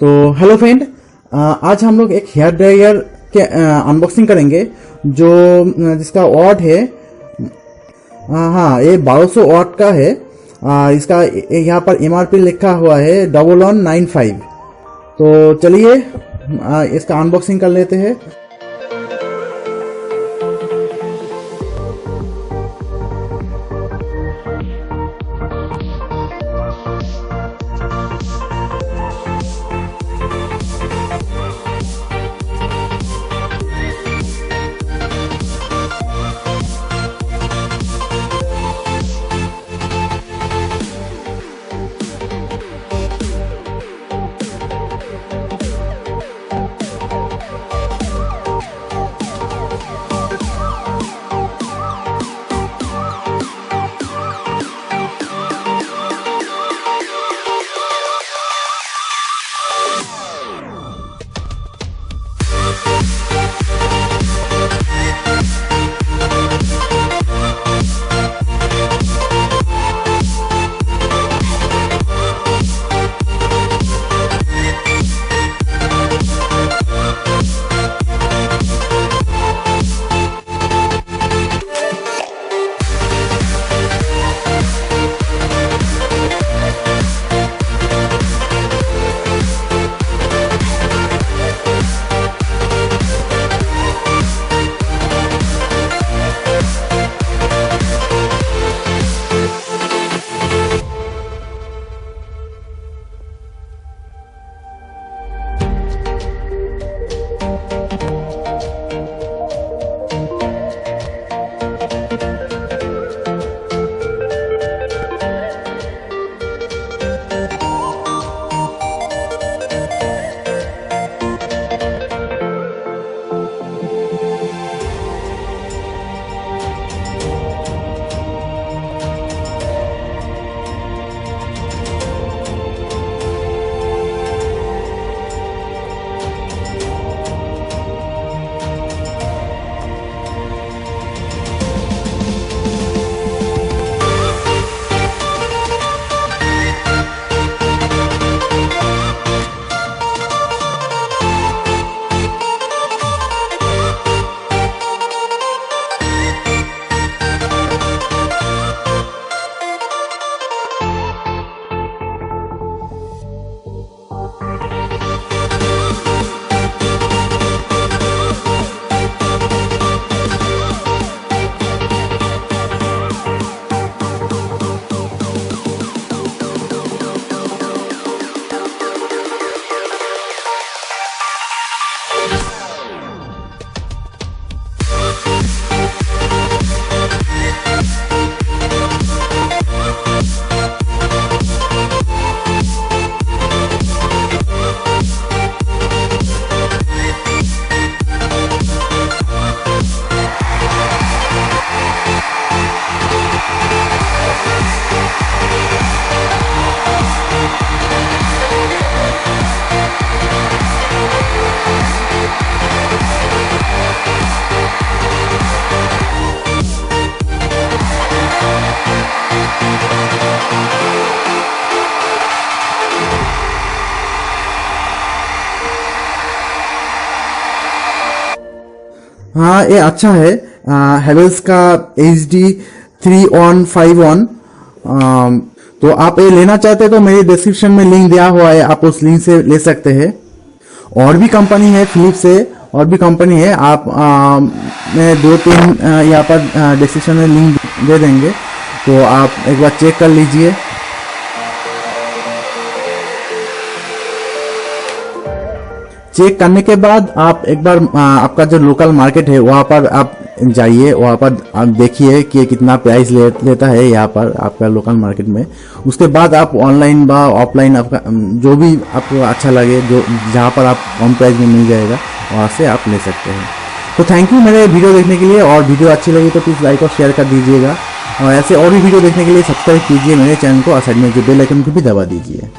तो hello friend, आज हम लोग एक हेयर ड्रायर के अनबॉक्सिंग करेंगे जो जिसका वॉट है हाँ ये 1200 वॉट का है। इसका यहाँ पर एमआरपी लिखा हुआ है 1195। तो चलिए इसका अनबॉक्सिंग कर लेते हैं। हाँ ये अच्छा है। हैवेल्स का HD 3151। तो आप ये लेना चाहते हैं तो मेरे डिस्क्रिप्शन में लिंक दिया हुआ है, आप उस लिंक से ले सकते हैं। और भी कंपनी है फिलिप्स से, और भी कंपनी है, आप मैं 2-3 यहाँ पर डिस्क्रिप्शन में लिंक दे देंगे, तो आप एक बार चेक कर लीजिए। चेक करने के बाद आप एक बार आपका जो लोकल मार्केट है वहाँ पर आप जाइए, वहाँ पर आप देखिए कि कितना प्राइस लेता है यहाँ पर आपका लोकल मार्केट में। उसके बाद आप ऑनलाइन व ऑफलाइन आपका जो भी आपको अच्छा लगे, जो जहाँ पर आप कम प्राइस में मिल जाएगा वहाँ से आप ले सकते हैं। तो थैंक यू मेरे वीडियो देखने के लिए, और वीडियो अच्छी लगी तो प्लीज़ लाइक और शेयर कर दीजिएगा, और ऐसे और भी वीडियो देखने के लिए सब्सक्राइब कीजिए मेरे चैनल को, और साइड में जो बेल आइकन को भी दबा दीजिए।